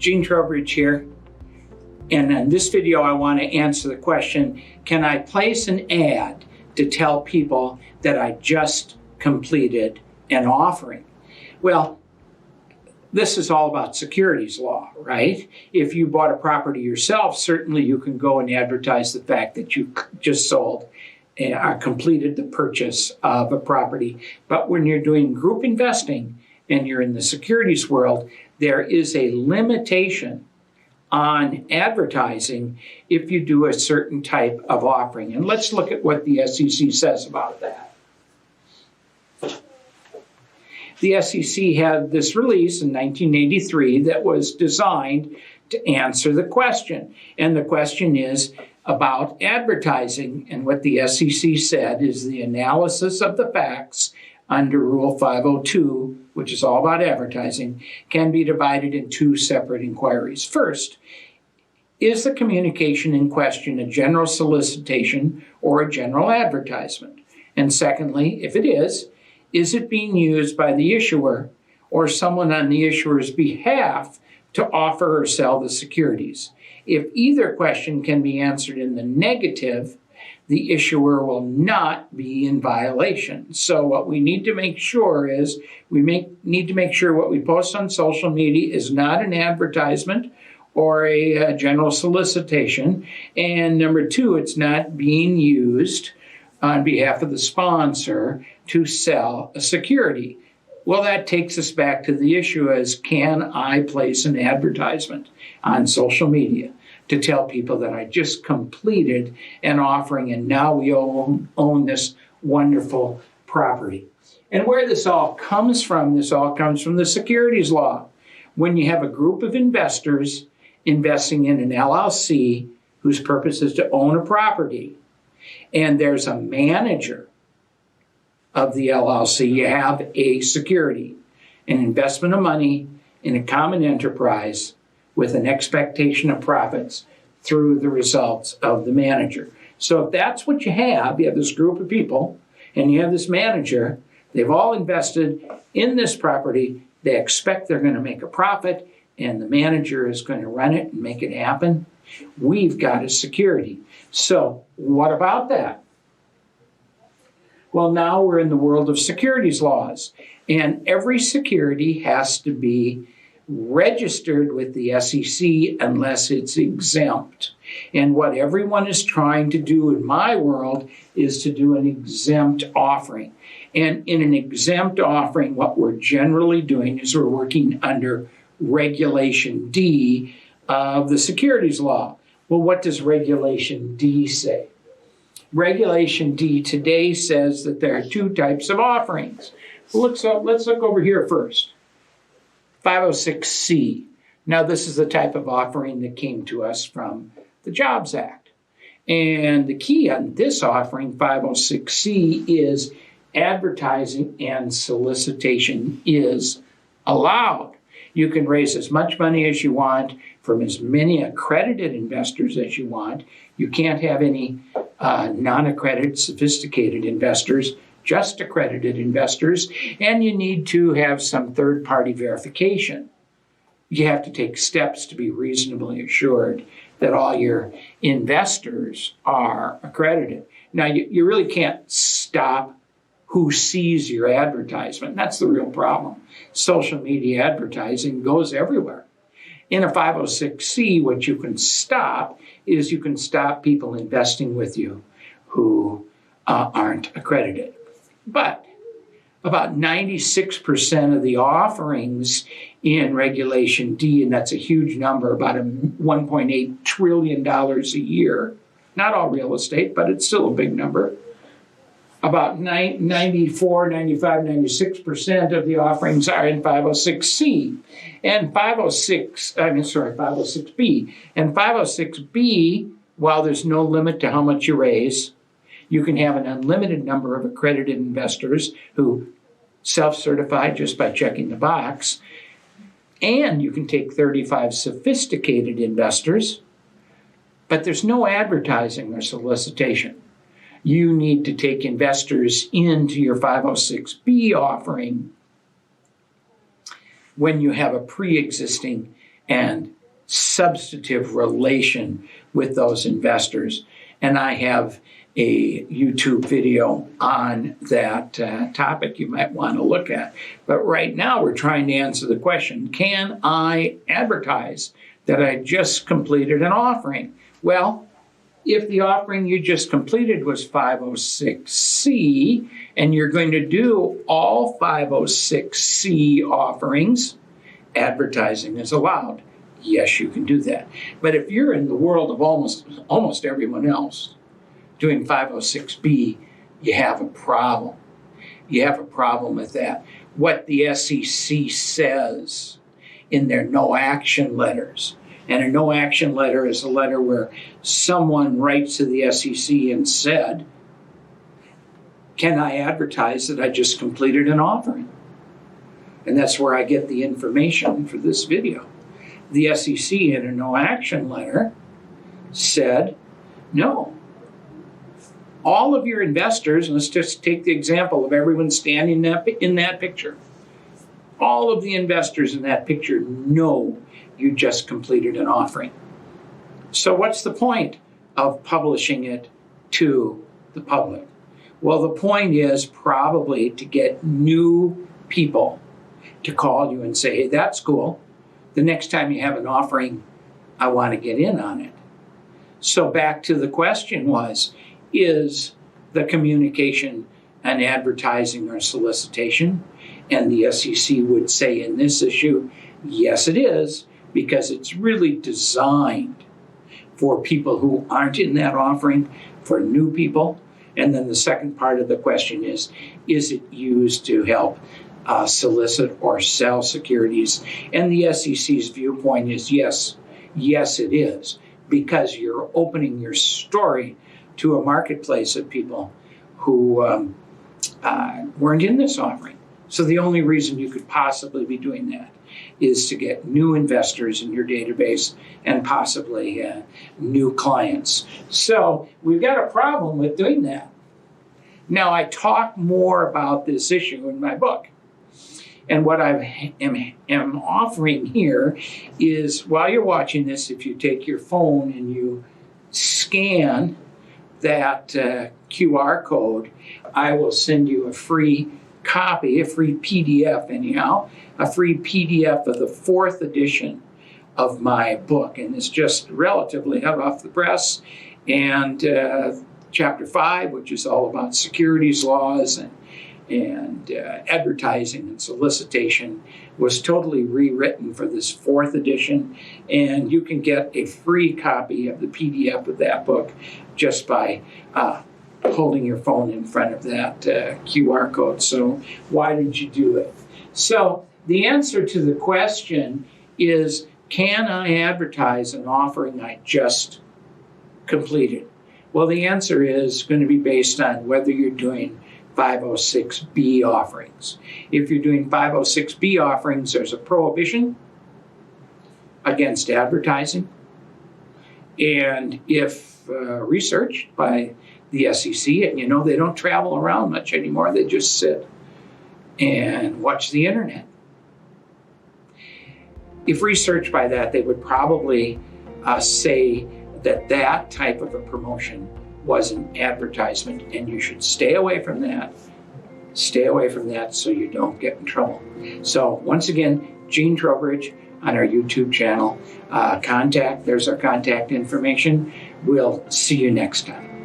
Gene Trowbridge here. And in this video, I want to answer the question, can I place an ad to tell people that I just completed an offering? Well, this is all about securities law, right? If you bought a property yourself, certainly you can go and advertise the fact that you just sold or completed the purchase of a property. But when you're doing group investing and you're in the securities world, there is a limitation on advertising if you do a certain type of offering. And let's look at what the SEC says about that. The SEC had this release in 1983 that was designed to answer the question. And the question is about advertising. And what the SEC said is the analysis of the facts under Rule 502, which is all about advertising, can be divided in two separate inquiries. First, is the communication in question a general solicitation or a general advertisement? And secondly, if it is it being used by the issuer or someone on the issuer's behalf to offer or sell the securities? If either question can be answered in the negative, the issuer will not be in violation. So what we need to make sure is need to make sure what we post on social media is not an advertisement or a general solicitation. And number two, it's not being used on behalf of the sponsor to sell a security. Well, that takes us back to the issue as, can I place an advertisement on social media to tell people that I just completed an offering and now we own this wonderful property? And where this all comes from the securities law. When you have a group of investors investing in an LLC whose purpose is to own a property, and there's a manager of the LLC, you have a security, an investment of money in a common enterprise with an expectation of profits through the results of the manager. So if that's what you have this group of people and you have this manager, they've all invested in this property, they expect they're going to make a profit, and the manager is going to run it and make it happen, we've got a security. So what about that? Well, now we're in the world of securities laws, and every security has to be registered with the SEC unless it's exempt. And what everyone is trying to do in my world is to do an exempt offering. And in an exempt offering, what we're generally doing is we're working under Regulation D of the securities law. Well, what does Regulation D say? Regulation D today says that there are two types of offerings. Let's look over here first. 506C. Now, this is the type of offering that came to us from the Jobs Act. And the key on this offering, 506C, is advertising and solicitation is allowed. You can raise as much money as you want from as many accredited investors as you want. You can't have any non-accredited, sophisticated investors, just accredited investors, and you need to have some third-party verification. You have to take steps to be reasonably assured that all your investors are accredited. Now, you really can't stop who sees your advertisement. That's the real problem. Social media advertising goes everywhere. In a 506C, what you can stop is you can stop people investing with you who aren't accredited. But about 96% of the offerings in Regulation D, and that's a huge number, about $1.8 trillion a year, not all real estate, but it's still a big number. About 94, 95, 96% of the offerings are in 506C. And 506B. And 506B, while there's no limit to how much you raise, you can have an unlimited number of accredited investors who self-certify just by checking the box. And you can take 35 sophisticated investors, but there's no advertising or solicitation. You need to take investors into your 506B offering when you have a pre-existing and substantive relation with those investors. And I have a YouTube video on that topic you might want to look at. But right now we're trying to answer the question, can I advertise that I just completed an offering? Well, if the offering you just completed was 506C, and you're going to do all 506C offerings, advertising is allowed. Yes, you can do that. But if you're in the world of almost everyone else doing 506B, you have a problem. You have a problem with that. What the SEC says in their no action letters, and a no action letter is a letter where someone writes to the SEC and said, can I advertise that I just completed an offering? And that's where I get the information for this video. The SEC in a no action letter said, no. All of your investors, and let's just take the example of everyone standing in that picture. All of the investors in that picture know you just completed an offering. So what's the point of publishing it to the public? Well, the point is probably to get new people to call you and say, hey, that's cool. The next time you have an offering, I want to get in on it. So back to the question was, is the communication an advertising or solicitation? And the SEC would say in this issue, yes, it is, because it's really designed for people who aren't in that offering, for new people. And then the second part of the question is it used to help solicit or sell securities? And the SEC's viewpoint is yes, it is, because you're opening your story to a marketplace of people who weren't in this offering. So the only reason you could possibly be doing that is to get new investors in your database and possibly new clients. So we've got a problem with doing that. Now, I talk more about this issue in my book. And what I am offering here is, while you're watching this, if you take your phone and you scan that QR code, I will send you a free copy, a free PDF anyhow, a free PDF of the 4th edition of my book. And it's just relatively hot off the press. And chapter 5, which is all about securities laws and advertising and solicitation, was totally rewritten for this 4th edition. And you can get a free copy of the PDF of that book just by holding your phone in front of that QR code. So why did you do it? So the answer to the question is, can I advertise an offering I just completed? Well, the answer is going to be based on whether you're doing 506B offerings. If you're doing 506B offerings, there's a prohibition against advertising. And if researched by the SEC, and you know they don't travel around much anymore, they just sit and watch the internet. If researched by that, they would probably say that that type of a promotion was an advertisement, and you should stay away from that. Stay away from that so you don't get in trouble. So once again, Gene Trowbridge on our YouTube channel. There's our contact information. We'll see you next time.